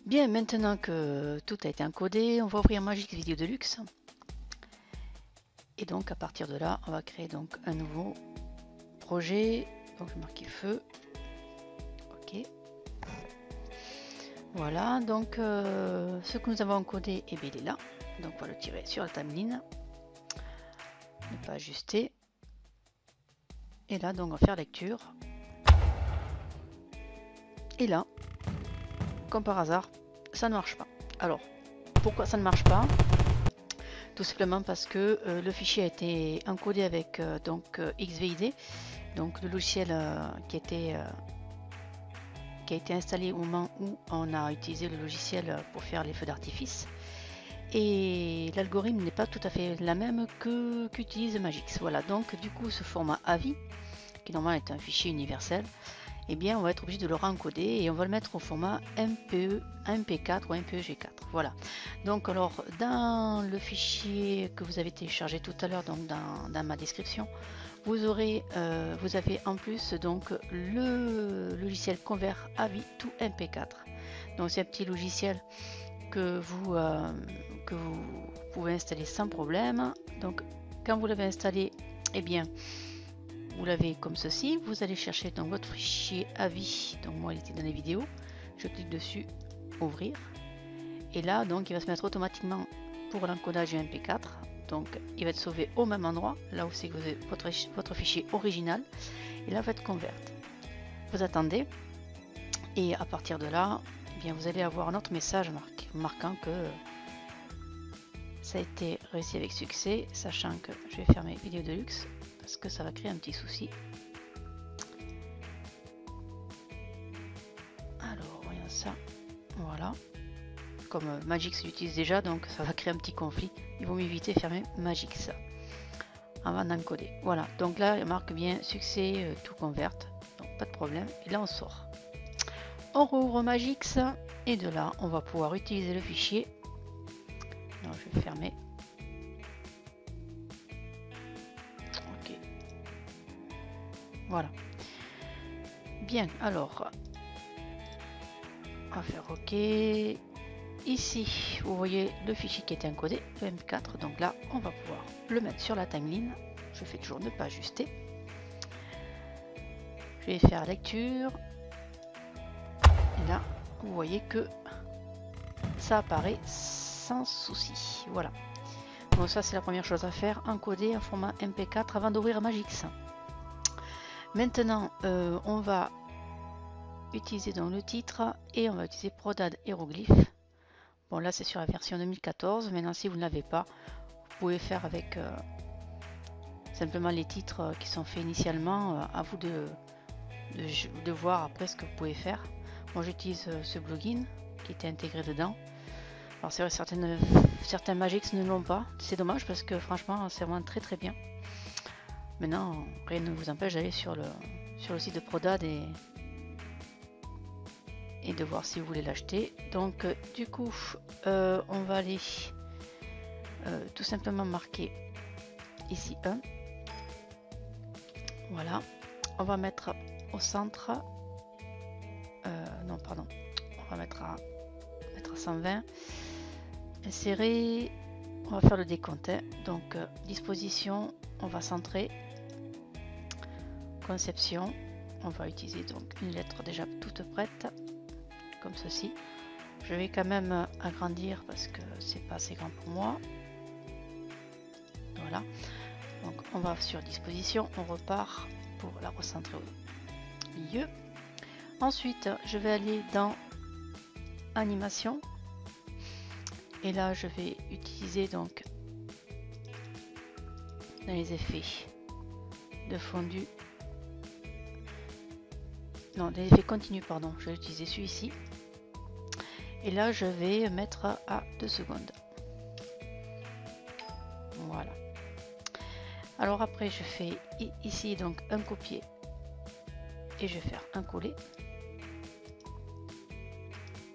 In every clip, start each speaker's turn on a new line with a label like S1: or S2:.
S1: Bien, maintenant que tout a été encodé, on va ouvrir Magix Video Deluxe. Et donc à partir de là, on va créer donc un nouveau projet. Donc je vais marquer feu. Ok. Voilà, donc ce que nous avons encodé, eh bien, il est là. Donc on va le tirer sur la timeline. Ne pas ajuster. Et là, donc on va faire lecture. Et là, comme par hasard, ça ne marche pas. Alors, pourquoi ça ne marche pas? Tout simplement parce que le fichier a été encodé avec XVID, donc le logiciel qui a été installé au moment où on a utilisé le logiciel pour faire les feux d'artifice. Et l'algorithme n'est pas tout à fait la même qu'utilise Magix. Voilà, donc du coup ce format AVI, qui normalement est un fichier universel, eh bien on va être obligé de le rencoder et on va le mettre au format MPE, MP4 ou MPEG4. Voilà. Donc alors dans le fichier que vous avez téléchargé tout à l'heure, donc dans ma description, vous avez en plus donc le logiciel Convert AVI to MP4. Donc c'est un petit logiciel que vous pouvez installer sans problème. Donc quand vous l'avez installé, eh bien vous l'avez comme ceci. Vous allez chercher dans votre fichier AVI, donc moi il était dans les vidéos, je clique dessus, ouvrir, et là donc il va se mettre automatiquement pour l'encodage du MP4. Donc il va être sauvé au même endroit, là où c'est que vous avez votre fichier original, et là vous faites convert. Vous attendez, et à partir de là, eh bien, vous allez avoir un autre message marquant que ça a été réussi avec succès, sachant que je vais fermer Vidéo Deluxe parce que ça va créer un petit souci. Alors voyons ça, voilà. Comme Magix l'utilise déjà, donc ça va créer un petit conflit. Il vaut mieux éviter de fermer Magix avant d'encoder. Voilà, donc là il marque bien succès tout convert, donc pas de problème. Et là on sort. On rouvre Magix et de là on va pouvoir utiliser le fichier. Alors, je vais fermer. Ok. Voilà. Bien, alors on va faire OK. Ici, vous voyez le fichier qui est encodé, le M4. Donc là, on va pouvoir le mettre sur la timeline. Je fais toujours ne pas ajuster. Je vais faire lecture. Et là, vous voyez que ça apparaît sans souci. Voilà. Donc ça, c'est la première chose à faire, encoder un format MP4 avant d'ouvrir Magix. Maintenant, on va utiliser donc le titre et on va utiliser Prodad Hieroglyph. Bon, là c'est sur la version 2014. Maintenant, si vous ne l'avez pas, vous pouvez faire avec simplement les titres qui sont faits initialement. À vous de voir après ce que vous pouvez faire. Moi, j'utilise ce plugin qui était intégré dedans. Alors c'est vrai, certains Magix ne l'ont pas. C'est dommage parce que franchement, c'est vraiment très très bien. Maintenant, rien ne vous empêche d'aller sur le site de Prodad et de voir si vous voulez l'acheter. Donc du coup on va aller tout simplement marquer ici 1. Voilà, on va mettre au centre non pardon, on va mettre à 120, insérer, on va faire le décompte, hein. Donc disposition, on va centrer, conception, on va utiliser donc une lettre déjà toute prête comme ceci. Je vais quand même agrandir parce que c'est pas assez grand pour moi. Voilà, donc on va sur disposition, on repart pour la recentrer au milieu. Ensuite je vais aller dans animation et là je vais utiliser donc dans les effets de fondu, non, les effets continus, pardon, je vais utiliser celui-ci. Et là, je vais mettre à 2 secondes. Voilà. Alors après, je fais ici donc un copier et je vais faire un coller.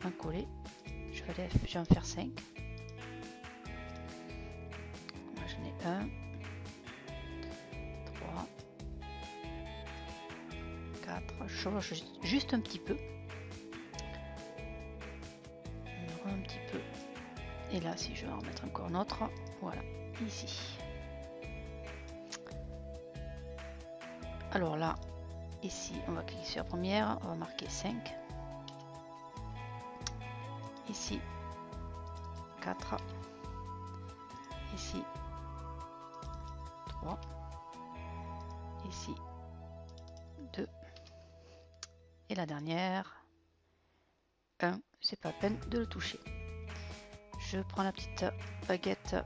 S1: Un coller. Je vais en faire 5. Moi, j'en ai 1, 3, 4. Je change juste un petit peu. Et là, si je vais en mettre encore un autre, voilà, ici. Alors là, ici, on va cliquer sur la première, on va marquer 5. Ici, 4. Ici, 3. Ici, 2. Et la dernière, 1. C'est pas la peine de le toucher. Je prends la petite baguette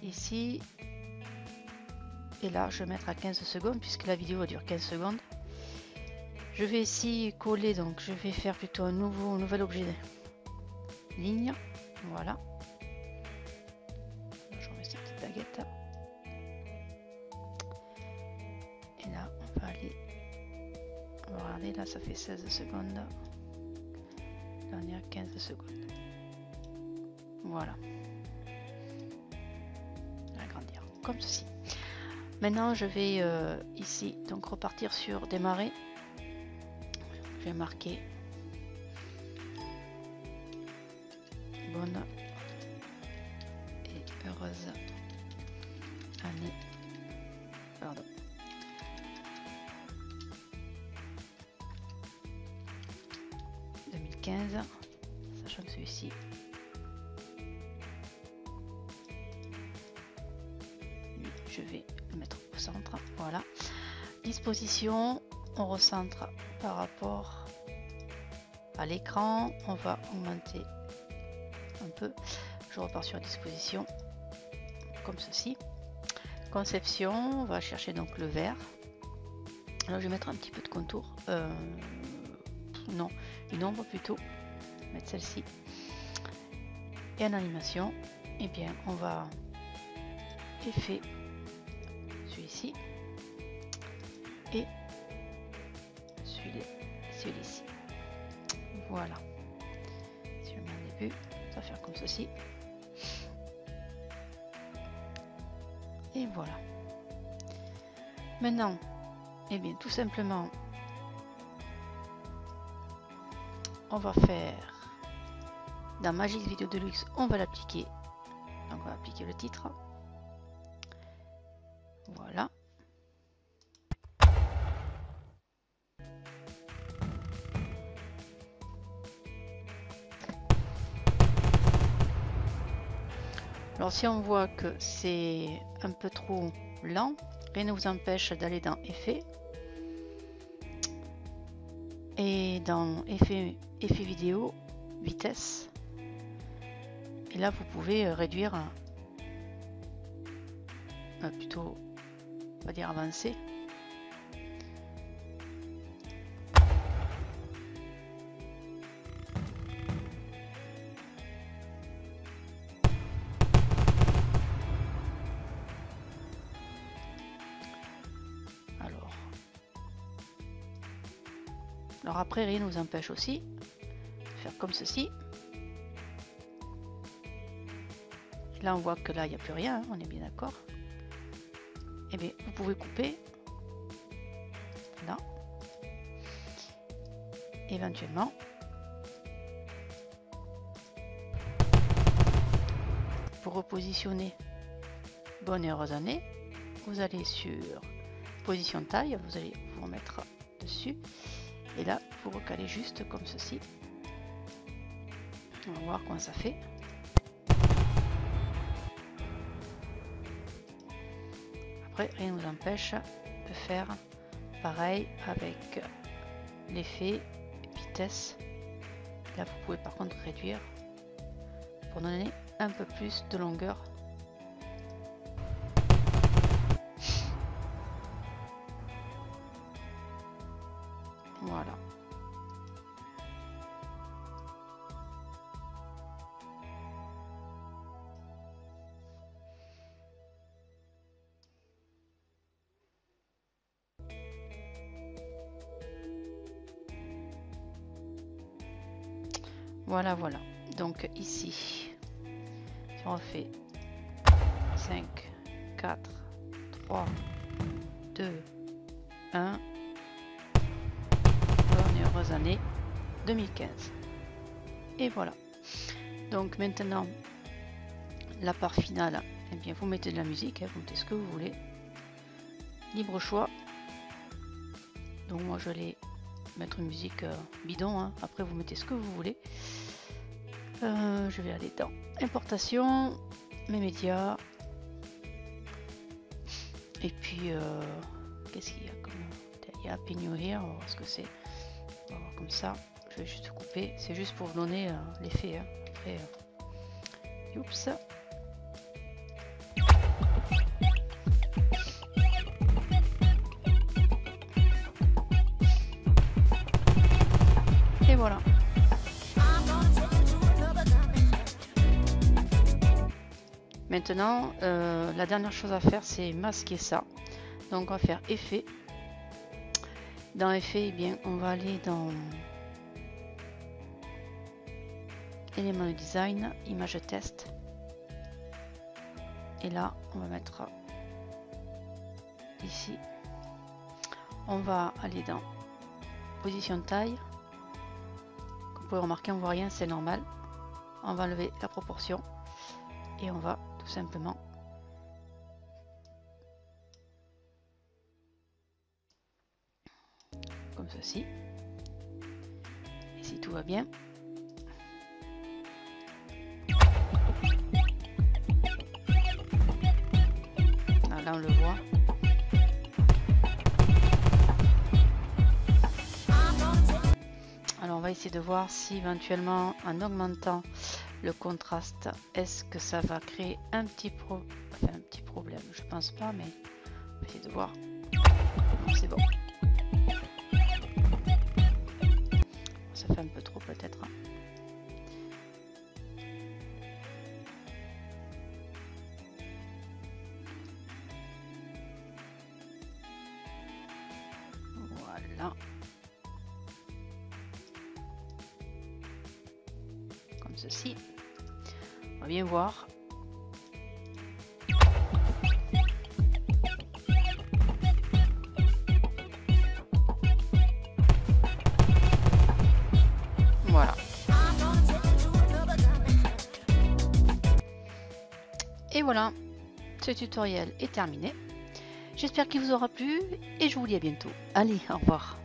S1: ici. Et là, je vais mettre à 15 secondes puisque la vidéo dure 15 secondes. Je vais ici coller, donc je vais faire plutôt un nouvel objet ligne. Voilà. Je remets cette petite baguette. Et là, on va aller. On va regarder, là, ça fait 16 secondes. Dernière 15 secondes. Voilà. Agrandir comme ceci. Maintenant, je vais ici donc repartir sur démarrer. Je vais marquer bonne et heureuse année. Pardon. Sachant que celui-ci je vais le mettre au centre. Voilà. Disposition, on recentre par rapport à l'écran. On va augmenter un peu. Je repars sur disposition comme ceci. Conception, on va chercher donc le vert. Alors je vais mettre un petit peu de contour. Non, une ombre plutôt. Mettre celle-ci. Et en animation, eh bien on va effet celui-ci et celui-ci. Voilà. Si je mets un début, ça va faire comme ceci. Et voilà. Maintenant, eh bien tout simplement, on va faire dans Magix Video Deluxe, on va l'appliquer. Donc on va appliquer le titre. Voilà. Alors si on voit que c'est un peu trop lent, rien ne vous empêche d'aller dans Effets et dans Effet vidéo, vitesse. Et là vous pouvez réduire, plutôt on va dire avancer. Alors après, rien ne nous empêche aussi de faire comme ceci. Là, on voit que là, il n'y a plus rien, hein, on est bien d'accord. Et bien, vous pouvez couper. Là. Éventuellement. Pour repositionner bonne et heureuse année, vous allez sur position taille, vous allez vous remettre dessus. Et là, vous recalez juste comme ceci. On va voir comment ça fait. Après, rien ne nous empêche de faire pareil avec l'effet vitesse. Là, vous pouvez par contre réduire pour donner un peu plus de longueur. Voilà. Voilà, voilà. Donc ici, si on fait 5, 4, 3, 2, 1. Bonne et heureuse année 2015. Et voilà. Donc maintenant, la part finale, eh bien vous mettez de la musique, hein, vous mettez ce que vous voulez. Libre choix. Donc moi je vais mettre une musique bidon, hein. Après vous mettez ce que vous voulez. Je vais aller dans importation, mes médias. Et puis qu'est-ce qu'il y a comme... Il y a Happy New Year, on va voir ce que c'est. On va voir comme ça. Je vais juste couper, c'est juste pour vous donner l'effet. Hein. Après, oups. Et voilà. Maintenant, la dernière chose à faire, c'est masquer ça. Donc on va faire effet. Dans effet, eh bien, on va aller dans éléments de design, image test. Et là, on va mettre ici. On va aller dans position de taille. Comme vous pouvez remarquer, on voit rien, c'est normal. On va enlever la proportion et on va tout simplement comme ceci. Et si tout va bien, là on le voit. Alors on va essayer de voir si éventuellement en augmentant le contraste, est-ce que ça va créer un petit problème. Je pense pas, mais on va essayer de voir. C'est bon. Ça fait un peu trop peut-être. Voilà. Comme ceci. On va bien voir. Voilà. Et voilà, ce tutoriel est terminé. J'espère qu'il vous aura plu et je vous dis à bientôt. Allez, au revoir.